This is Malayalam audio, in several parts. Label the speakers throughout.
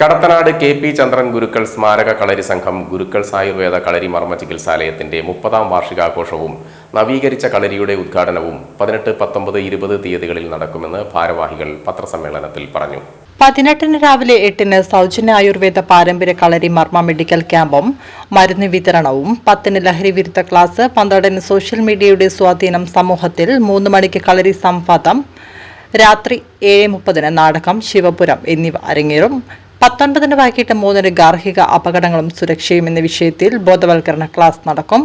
Speaker 1: കടത്തനാട് കെ.പി. ചന്ദ്രൻ ഗുരുക്കൾ സ്മാരക കളരി സംഘം ഗുരുക്കൾസ് ആയുർവേദ കളരി മർമ്മ ചികിത്സാലയത്തിന്റെ 30ാം വാർഷികാഘോഷവും നവീകരിച്ച കളരിയുടെ ഉദ്ഘാടനവും 18, 19, 20 തീയതികളിൽ നടക്കുമെന്ന് ഭാരവാഹികൾ പത്രസമ്മേളനത്തിൽ പറഞ്ഞു.
Speaker 2: 18 രാവിലെ 8 സൗജന്യ ആയുർവേദ പാരമ്പര്യ കളരി മർമ്മ മെഡിക്കൽ ക്യാമ്പും മരുന്ന് വിതരണവും, 10 ലഹരി വിരുദ്ധ ക്ലാസ്, 12 സോഷ്യൽ മീഡിയയുടെ സ്വാധീനം സമൂഹത്തിൽ, 3 മണിക്ക് കളരി സംവാദം, രാത്രി 7:30 നാടകം ശിവപുരം എന്നിവ അരങ്ങേറും. 19 വൈകിട്ട് 3 ഗാർഹിക അപകടങ്ങളും സുരക്ഷയും എന്ന വിഷയത്തിൽ ബോധവൽക്കരണ ക്ലാസ് നടക്കും.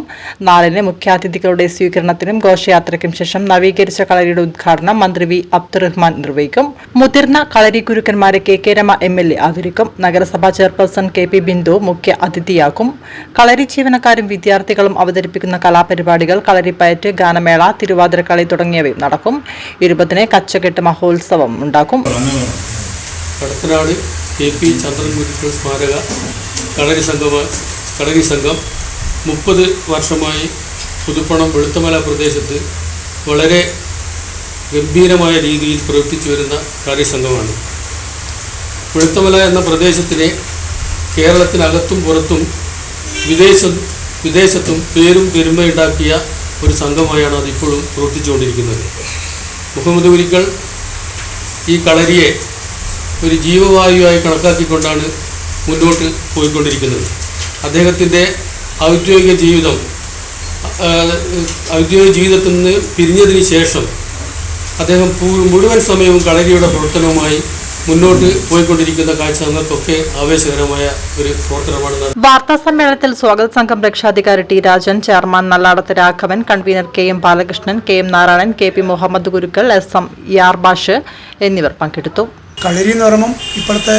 Speaker 2: 4 മുഖ്യാതിഥികളുടെ സ്വീകരണത്തിനും ഘോഷയാത്രയ്ക്കും ശേഷം നവീകരിച്ച കളരിയുടെ ഉദ്ഘാടനം മന്ത്രി വി. അബ്ദുറഹ്മാൻ നിർവഹിക്കും. മുതിർന്ന കളരി ഗുരുക്കന്മാരെ കെ. രമ MLA ആദരിക്കും. നഗരസഭാ ചെയർപേഴ്സൺ KP ബിന്ദു മുഖ്യ അതിഥിയാക്കും. കളരി ജീവനക്കാരും വിദ്യാർത്ഥികളും അവതരിപ്പിക്കുന്ന കലാപരിപാടികൾ, കളരിപ്പയറ്റ്, ഗാനമേള, തിരുവാതിരക്കളി തുടങ്ങിയവയും നടക്കും. 20 കച്ചകെട്ട് മഹോത്സവം ഉണ്ടാക്കും.
Speaker 3: കെ.പി. ചന്ദ്രൻ ഗുരുക്കൾ സ്മാരക കളരി സംഘം 30 വർഷമായി പുതുപ്പണം വെളുത്തമല പ്രദേശത്ത് വളരെ ഗംഭീരമായ രീതിയിൽ പ്രവർത്തിച്ചു വരുന്ന കളരി സംഘമാണ്. വെളുത്തമല എന്ന പ്രദേശത്തിനെ കേരളത്തിനകത്തും പുറത്തും വിദേശത്തും പേരും പെരുമയുണ്ടാക്കിയ ഒരു സംഘമായാണ് അതിപ്പോഴും പ്രവർത്തിച്ചുകൊണ്ടിരിക്കുന്നത്. മുഹമ്മദ് ഗുരുക്കൾ ഈ കളരിയെ ഒരു ജീവവായുവായി കണക്കാക്കിക്കൊണ്ടാണ് മുന്നോട്ട് പോയിക്കൊണ്ടിരിക്കുന്നത്. അദ്ദേഹത്തിൻ്റെ ഔദ്യോഗിക ജീവിതത്തിൽ നിന്ന് പിരിഞ്ഞതിന് ശേഷം അദ്ദേഹം മുഴുവൻ സമയവും കളരിയുടെ പ്രവർത്തനവുമായി മുന്നോട്ട് പോയിക്കൊണ്ടിരിക്കുന്ന കാഴ്ച ഞങ്ങൾക്കൊക്കെ ആവേശകരമായ ഒരു പ്രവർത്തനമാണ്.
Speaker 2: വാർത്താ സമ്മേളനത്തിൽ സ്വാഗത സംഘം രക്ഷാധികാരി T. Rajan, chairman Nalladath Raghavan, convenor KM Balakrishnan, KM Narayanan, KP Muhammad Gurukkal, SM Yarbash എന്നിവർ പങ്കെടുത്തു.
Speaker 4: കളരി എന്ന് പറയുമ്പം ഇപ്പോഴത്തെ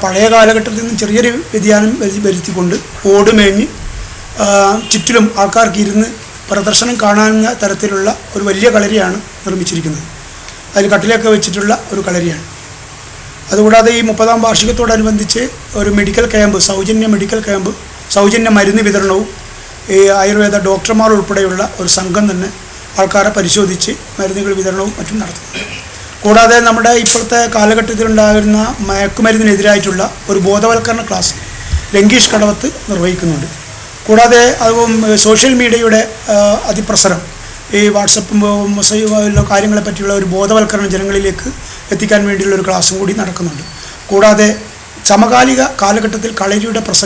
Speaker 4: പഴയ കാലഘട്ടത്തിൽ നിന്ന് ചെറിയൊരു വ്യതിയാനം വരുത്തിക്കൊണ്ട് ഓടുമേഞ്ഞ് ചുറ്റിലും ആൾക്കാർക്ക് ഇരുന്ന് പ്രദർശനം കാണാവുന്ന തരത്തിലുള്ള ഒരു വലിയ കളരിയാണ് നിർമ്മിച്ചിരിക്കുന്നത്. അതിൽ കട്ടിലൊക്കെ വെച്ചിട്ടുള്ള ഒരു കളരിയാണ്. അതുകൂടാതെ ഈ 30ാം വാർഷികത്തോടനുബന്ധിച്ച് ഒരു മെഡിക്കൽ ക്യാമ്പ്, സൗജന്യ മെഡിക്കൽ ക്യാമ്പ്, സൗജന്യ മരുന്ന് വിതരണവും, ഈ ആയുർവേദ ഡോക്ടർമാർ ഉൾപ്പെടെയുള്ള ഒരു സംഘം തന്നെ ആൾക്കാരെ പരിശോധിച്ച് മരുന്നുകൾ വിതരണവും മറ്റും നടത്തുന്നു. കൂടാതെ നമ്മുടെ ഇപ്പോഴത്തെ കാലഘട്ടത്തിലുണ്ടാകുന്ന മയക്കുമരുന്നിനെതിരായിട്ടുള്ള ഒരു ബോധവൽക്കരണ ക്ലാസ് ലങ്കീഷ് കടവത്ത് നിർവഹിക്കുന്നുണ്ട്. കൂടാതെ അതും സോഷ്യൽ മീഡിയയുടെ അതിപ്രസരം, ഈ വാട്സപ്പും കാര്യങ്ങളെ പറ്റിയുള്ള ഒരു ബോധവൽക്കരണം ജനങ്ങളിലേക്ക് എത്തിക്കാൻ വേണ്ടിയുള്ള ഒരു ക്ലാസ്സും കൂടി നടക്കുന്നുണ്ട്. കൂടാതെ സമകാലിക കാലഘട്ടത്തിൽ കളരിയുടെ പ്രസക്തി